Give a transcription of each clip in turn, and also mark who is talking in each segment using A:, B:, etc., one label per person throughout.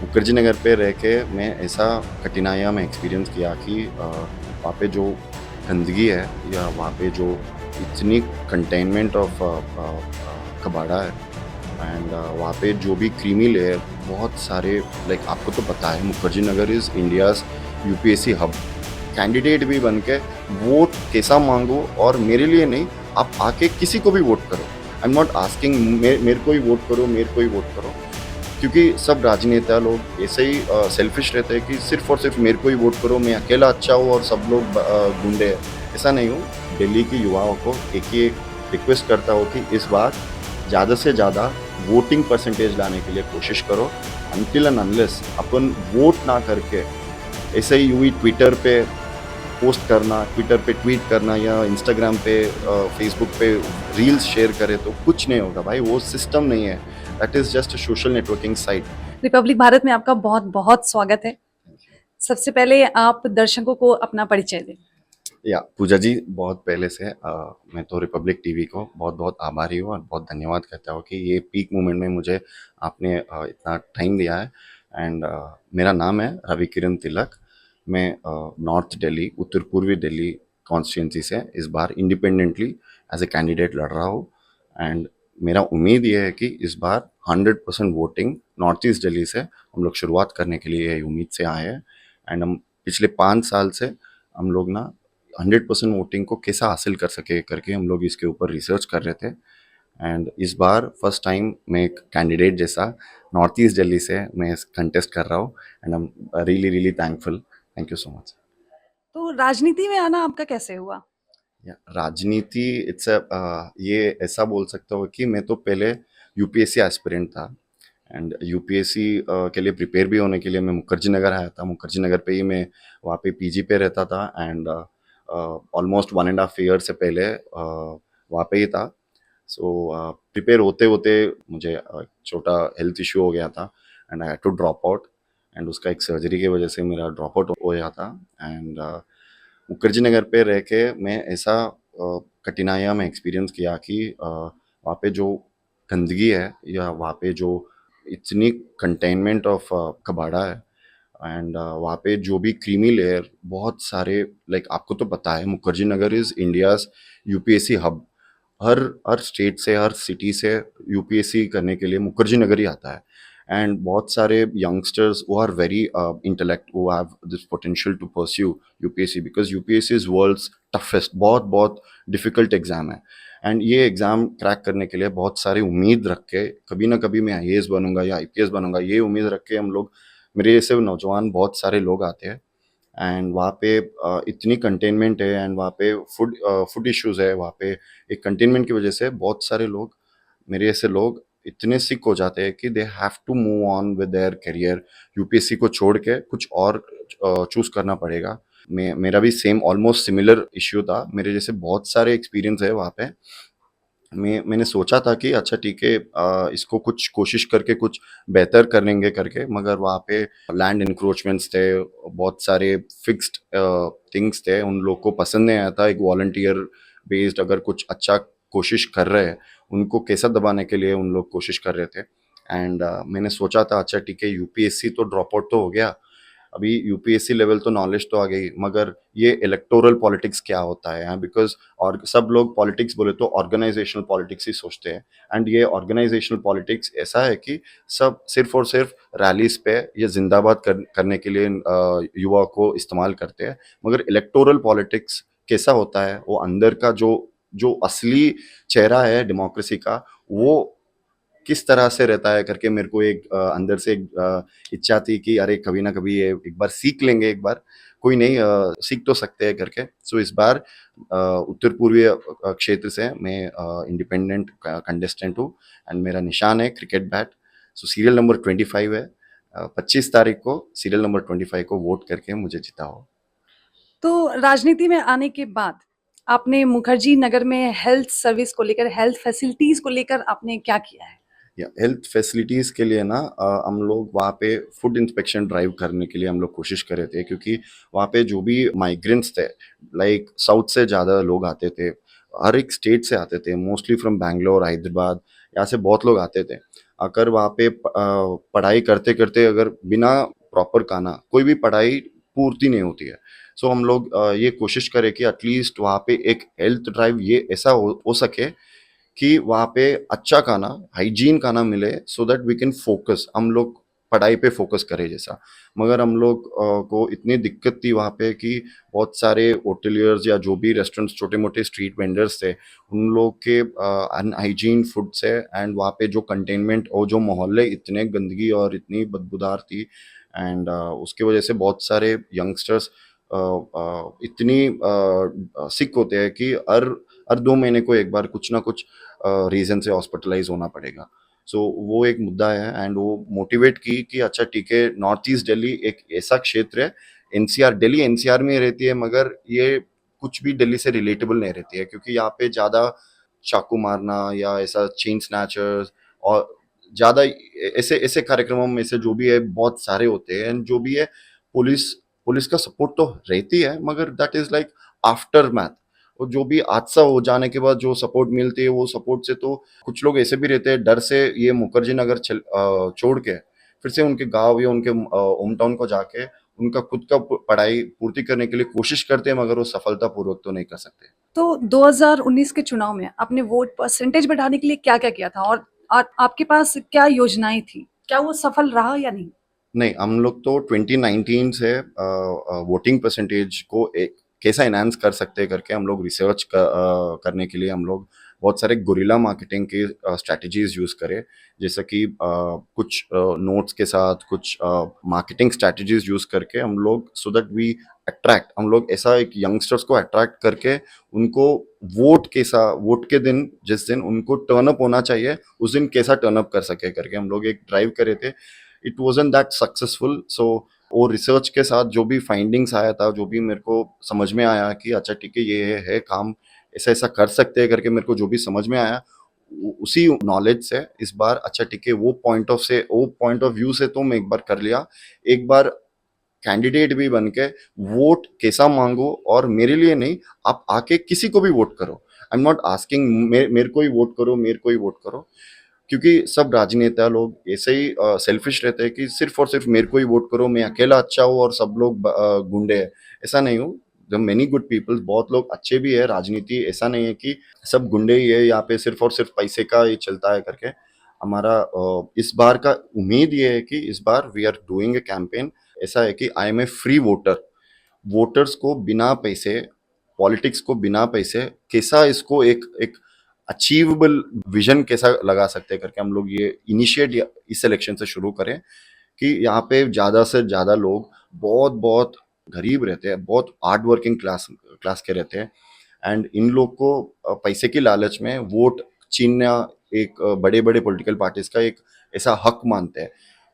A: मुखर्जी नगर पे रह के मैं ऐसा कठिनाइयाँ में एक्सपीरियंस किया कि वहाँ पे जो गंदगी है या वहाँ पे जो इतनी कंटेनमेंट ऑफ कबाड़ा है एंड वहाँ पे जो भी क्रीमी लेयर बहुत सारे लाइक आपको तो पता है Mukherjee Nagar is India's UPSC hub. Candidate भी बन के वोट कैसा मांगो और मेरे लिए नहीं, आप आके किसी को भी वोट करो। आई एम नॉट आस्किंग मेरे को ही वोट करो, मेरे को ही वोट करो, क्योंकि सब राजनेता लोग ऐसे ही सेल्फिश रहते हैं कि सिर्फ और सिर्फ मेरे को ही वोट करो, मैं अकेला अच्छा हूँ और सब लोग गुंडे हैं। ऐसा नहीं हूँ। दिल्ली की युवाओं को एक ही रिक्वेस्ट करता हूँ कि इस बार ज़्यादा से ज़्यादा वोटिंग परसेंटेज लाने के लिए कोशिश करो। Until and unless upon vote ना करके ऐसे ही यूं ही ट्विटर पे पोस्ट करना, ट्विटर पे ट्वीट करना या इंस्टाग्राम पे फेसबुक पे रील्स शेयर करे तो कुछ नहीं होगा भाई। वो सिस्टम नहीं है। That is just a social networking site.
B: Republic Bharat में आपका बहुत बहुत स्वागत है। सबसे पहले आप दर्शकों को अपना परिचय दें।
A: या पूजा जी, बहुत पहले से मैं तो रिपब्लिक टीवी को बहुत बहुत आभारी हूँ और बहुत धन्यवाद करता हूँ कि ये पीक मोमेंट में मुझे आपने इतना टाइम दिया है। एंड मेरा नाम है रवि किरण तिलक। मैं नॉर्थ दिल्ली, उत्तर पूर्वी दिल्ली कॉन्स्टिट्यूंसी से इस बार इंडिपेंडेंटली एज ए कैंडिडेट लड़ रहा हूँ। एंड मेरा उम्मीद ये है कि इस बार 100% वोटिंग नॉर्थ ईस्ट दिल्ली से हम लोग शुरुआत करने के लिए उम्मीद से आए हैं। एंड हम पिछले 5 साल से हम लोग ना 100% वोटिंग को कैसा हासिल कर सके करके हम लोग इसके ऊपर रिसर्च कर रहे थे। एंड इस बार फर्स्ट टाइम मैं एक कैंडिडेट जैसा नॉर्थ ईस्ट दिल्ली से मैं कंटेस्ट कर रहा हूँ। And I am really really thankful. Thank you so much.
B: तो राजनीति में आना आपका कैसे हुआ?
A: राजनीति ये ऐसा बोल सकता हूँ कि मैं तो पहले यूपीएससी एस्पिरेंट था। एंड यूपीएससी के लिए प्रिपेयर भी होने के लिए मैं मुखर्जी नगर आया था। मुखर्जी नगर पे ही मैं वहाँ पे पीजी पे रहता था। एंड ऑलमोस्ट 1.5 ईयर से पहले वहाँ पे ही था। सो प्रिपेयर होते होते मुझे छोटा हेल्थ इशू हो गया था and I had to drop out. And उसका एक सर्जरी की वजह से मेरा ड्रॉप आउट हो गया था। एंड मुखर्जी नगर पे रह के मैं ऐसा कठिनाइयाँ में एक्सपीरियंस किया कि वहाँ पे जो गंदगी है या वहाँ पे जो इतनी कंटेनमेंट ऑफ कबाड़ा है एंड वहाँ पे जो भी क्रीमी लेयर बहुत सारे लाइक आपको तो पता है Mukherjee Nagar is India's UPSC hub. हर स्टेट से, हर सिटी से यूपीएससी करने के लिए मुखर्जी नगर ही आता है। एंड बहुत सारे यंगस्टर्स वो आर वेरी इंटेलेक्ट, वो have this potential to pursue UPSC because UPSC is world's toughest, बहुत बहुत डिफ़िकल्ट एग्ज़ाम है। एंड ये एग्ज़ाम क्रैक करने के लिए बहुत सारी उम्मीद रख के कभी ना कभी मैं आईएएस बनूंगा या आईपीएस बनूंगा, ये उम्मीद रख के हम लोग, मेरे जैसे नौजवान बहुत सारे लोग आते हैं। एंड वहाँ पे इतनी कंटेनमेंट है एंड वहाँ पे फूड इश्यूज है। वहाँ पे एक कंटेनमेंट की वजह से बहुत सारे लोग, मेरे ऐसे लोग इतने सिक हो जाते हैं कि they have to move on with their career. UPSC को छोड़ के कुछ और चूज करना पड़ेगा। मेरा भी सेम ऑलमोस्ट सिमिलर इश्यू था। मेरे जैसे बहुत सारे एक्सपीरियंस है वहाँ पे। मैंने सोचा था कि अच्छा ठीक है, इसको कुछ कोशिश करके कुछ बेहतर करेंगे करके, मगर वहाँ पे लैंड इंक्रोचमेंट्स थे, बहुत सारे फिक्स्ड थिंग्स थे, उन लोग को पसंद नहीं आया था। एक वॉलंटियर बेस्ड अगर कुछ अच्छा कोशिश कर रहे हैं, उनको कैसा दबाने के लिए उन लोग कोशिश कर रहे थे। एंड मैंने सोचा था अच्छा ठीक है, यूपीएससी तो ड्रॉप आउट तो हो गया, अभी यूपीएससी लेवल तो नॉलेज तो आ गई, मगर ये इलेक्टोरल पॉलिटिक्स क्या होता है यहाँ, बिकॉज और सब लोग पॉलिटिक्स बोले तो ऑर्गेनाइजेशनल पॉलिटिक्स ही सोचते हैं। एंड ये ऑर्गेनाइजेशनल पॉलिटिक्स ऐसा है कि सब सिर्फ और सिर्फ रैलीज पे ये जिंदाबाद करने के लिए युवा को इस्तेमाल करते हैं। मगर इलेक्टोरल पॉलिटिक्स कैसा होता है, वो अंदर का जो जो असली चेहरा है डेमोक्रेसी का, वो किस तरह से रहता है करके मेरे को एक अंदर से एक इच्छा थी कि अरे कभी ना कभी ये एक बार सीख लेंगे, एक बार कोई नहीं, सीख तो सकते हैं करके। सो इस बार उत्तर पूर्वीय क्षेत्र से मैं इंडिपेंडेंट कंटेस्टेंट हूँ। एंड मेरा निशान है क्रिकेट बैट। सो सीरियल नंबर 25 है। 25 तारीख को सीरियल नंबर 25 को वोट करके मुझे जिताओ।
B: तो राजनीति में आने के बाद आपने मुखर्जी नगर में हेल्थ सर्विस को लेकर, हेल्थ फैसिलिटीज को लेकर आपने क्या किया है?
A: या हेल्थ फैसिलिटीज़ के लिए ना हम लोग वहाँ पे फूड इंस्पेक्शन ड्राइव करने के लिए हम लोग कोशिश कर रहे थे, क्योंकि वहाँ पे जो भी माइग्रेंट्स थे, लाइक साउथ से ज़्यादा लोग आते थे, हर एक स्टेट से आते थे, मोस्टली फ्रॉम बैंगलोर, हैदराबाद, यहाँ से बहुत लोग आते थे। आकर वहाँ पे पढ़ाई करते-करते अगर बिना प्रॉपर खाना कोई भी पढ़ाई पूर्ति नहीं होती है। सो हम लोग ये कोशिश करें कि एटलीस्ट वहाँ पे एक हेल्थ ड्राइव ये ऐसा हो सके कि वहाँ पे अच्छा खाना, हाइजीन खाना मिले so that we can focus, हम लोग पढ़ाई पे फोकस करें जैसा। मगर हम लोग को इतनी दिक्कत थी वहाँ पे कि बहुत सारे होटेलियर्स या जो भी रेस्टोरेंट्स छोटे-मोटे स्ट्रीट वेंडर्स थे, उन लोग के अनहाइजीन फूड से एंड वहाँ पे जो कंटेनमेंट और जो मोहल्ले इतने गंदगी और इतनी बदबूदार थी एंड उसकी वजह से बहुत सारे यंगस्टर्स इतनी सिक होते हैं कि हर 2 महीने को एक बार कुछ ना कुछ रीज़न से हॉस्पिटलाइज़ होना पड़ेगा। सो वो एक मुद्दा है एंड वो मोटिवेट की कि अच्छा ठीक है, नॉर्थ ईस्ट दिल्ली एक ऐसा क्षेत्र है, एनसीआर दिल्ली एनसीआर में रहती है मगर ये कुछ भी दिल्ली से रिलेटेबल नहीं रहती है क्योंकि यहाँ पे ज़्यादा चाकू मारना या ऐसा चेन स्नैचर्स और ज़्यादा ऐसे ऐसे कार्यक्रमों में से जो भी है बहुत सारे होते हैं एंड जो भी है पुलिस पुलिस का सपोर्ट तो रहती है मगर that is like after math. और जो भी हादसा हो जाने के बाद जो सपोर्ट मिलती है वो सपोर्ट से तो कुछ लोग ऐसे भी रहते हैं डर से ये मुखर्जी नगर छोड़ के फिर से उनके गांव या उनके होम टाउन को जाके उनका खुद का पढ़ाई पूर्ति करने के लिए कोशिश करते हैं मगर वो सफलतापूर्वक तो नहीं कर सकते।
B: तो 2019 के चुनाव में आपने वोट परसेंटेज बढ़ाने के लिए क्या-क्या किया था और आपके पास क्या योजनाएँ थी? क्या वो सफल रहा या नहीं?
A: नहीं, हम लोग तो 2019 से वोटिंग परसेंटेज को एक कैसा एनहांस कर सकते हैं करके हम लोग रिसर्च करने के लिए हम लोग बहुत सारे गुरिल्ला मार्केटिंग के स्ट्रैटेजीज यूज़ करें। जैसे कि कुछ नोट्स के साथ कुछ मार्केटिंग स्ट्रैटेजीज यूज़ करके हम लोग सो दैट वी अट्रैक्ट, हम लोग ऐसा एक यंगस्टर्स को अट्रैक्ट करके उनको वोट के दिन जिस दिन उनको टर्न अप होना चाहिए, उस दिन कैसा टर्न अप कर सके करके हम लोग एक ड्राइव करे थे। It wasn't that successful so वो रिसर्च के साथ जो भी फाइंडिंग्स आया था, जो भी मेरे को समझ में आया कि अच्छा ठीक है ये है काम, ऐसा ऐसा कर सकते हैं करके मेरे को जो भी समझ में आया उसी नॉलेज से इस बार अच्छा ठीक है वो पॉइंट ऑफ व्यू से तो मैं एक बार कर लिया। एक बार कैंडिडेट भी बन के वोट कैसा मांगो और मेरे लिए नहीं, आप आके किसी को भी वोट करो। आई एम नॉट आस्किंग मेरे को ही वोट करो, मेरे को ही वोट करो, क्योंकि सब राजनेता लोग ऐसे ही सेल्फिश रहते हैं कि सिर्फ और सिर्फ मेरे को ही वोट करो, मैं अकेला अच्छा हूँ और सब लोग गुंडे हैं। ऐसा नहीं हूँ। द मेनी गुड पीपल्स, बहुत लोग अच्छे भी है। राजनीति ऐसा नहीं है कि सब गुंडे ही है, यहाँ पे सिर्फ और सिर्फ पैसे का ही चलता है करके। हमारा इस बार का उम्मीद ये है कि इस बार we are doing a campaign ऐसा है कि I am a free voter. Voters को बिना पैसे, पॉलिटिक्स को बिना पैसे कैसा इसको एक एक अचीवेबल विजन कैसा लगा सकते हैं करके हम लोग ये इनिशिएट इस इलेक्शन से शुरू करें कि यहाँ पे ज़्यादा से ज़्यादा लोग बहुत बहुत गरीब रहते हैं, बहुत हार्ड वर्किंग क्लास क्लास के रहते हैं एंड इन लोग को पैसे की लालच में वोट छीनना एक बड़े बड़े पॉलिटिकल पार्टीज का एक ऐसा हक मानते हैं।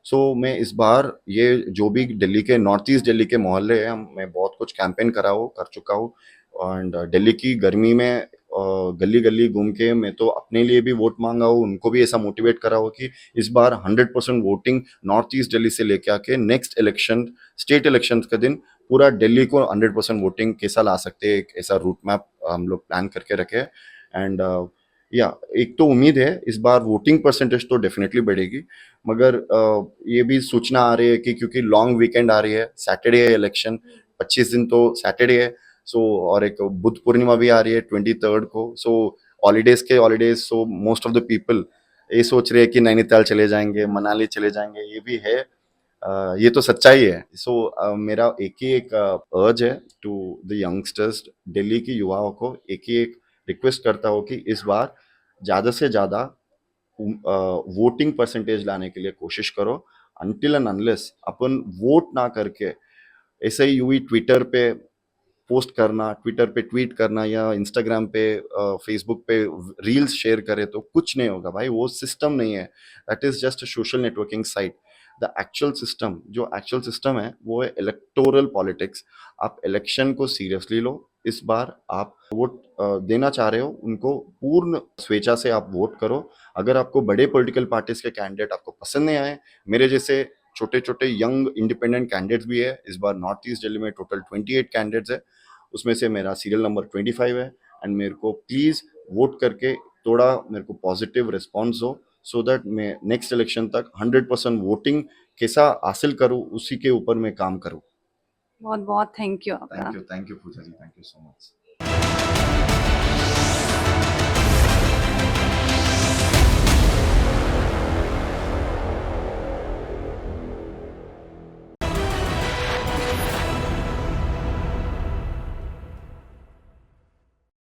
A: सो मैं इस बार ये जो भी दिल्ली के नॉर्थ ईस्ट दिल्ली के मोहल्ले हैं, मैं बहुत कुछ कैंपेन कर चुका हूँ एंड दिल्ली की गर्मी में गली गली घूम के मैं तो अपने लिए भी वोट मांगा हूँ, उनको भी ऐसा मोटिवेट करा हो कि इस बार 100% वोटिंग नॉर्थ ईस्ट दिल्ली से लेके आके नेक्स्ट इलेक्शन, स्टेट इलेक्शन के दिन पूरा दिल्ली को 100% वोटिंग कैसा ला सकते हैं, एक ऐसा रूट मैप हम लोग प्लान करके रखे एंड या एक तो उम्मीद है इस बार वोटिंग परसेंटेज तो डेफिनेटली बढ़ेगी, मगर ये भी सूचना आ रही है कि क्योंकि लॉन्ग वीकेंड आ रही है, सैटरडे है इलेक्शन, 25 दिन तो सैटरडे है। सो और एक बुद्ध पूर्णिमा भी आ रही है 23rd को। So holidays, so most of the people ये सोच रहे हैं कि नैनीताल चले जाएंगे, मनाली चले जाएंगे, ये भी है। ये तो सच्चाई है। सो मेरा एक ही एक अर्ज है टू द यंगस्टर्स, दिल्ली की युवाओं को एक ही एक रिक्वेस्ट करता हूँ कि इस बार ज़्यादा से ज़्यादा वोटिंग परसेंटेज लाने के लिए कोशिश करो। Until and unless upon vote ना करके ऐसे ही यूं ही ट्विटर पे पोस्ट करना, ट्विटर पे ट्वीट करना या इंस्टाग्राम पे फेसबुक पे रील्स शेयर करे तो कुछ नहीं होगा भाई, वो सिस्टम नहीं है। That is just a social networking site. The actual system, जो एक्चुअल सिस्टम है वो है इलेक्टोरल पॉलिटिक्स। आप इलेक्शन को सीरियसली लो। इस बार आप वोट देना चाह रहे हो, उनको पूर्ण स्वेच्छा से आप वोट करो। अगर आपको बड़े पॉलिटिकल पार्टीज के कैंडिडेट आपको पसंद नहीं आए, मेरे जैसे छोटे छोटे यंग इंडिपेंडेंट कैंडिडेट्स भी है। इस बार नॉर्थ ईस्ट दिल्ली में टोटल 28 कैंडिडेट्स है, उसमें से मेरा सीरियल नंबर 25 है एंड मेरे को प्लीज़ वोट करके थोड़ा मेरे को पॉजिटिव रिस्पॉन्स हो सो दैट मैं नेक्स्ट इलेक्शन तक 100% वोटिंग कैसा हासिल करूँ उसी के ऊपर मैं काम करूँ।
B: बहुत बहुत थैंक यू आपका।
A: Thank you Pooja ji, thank you so much.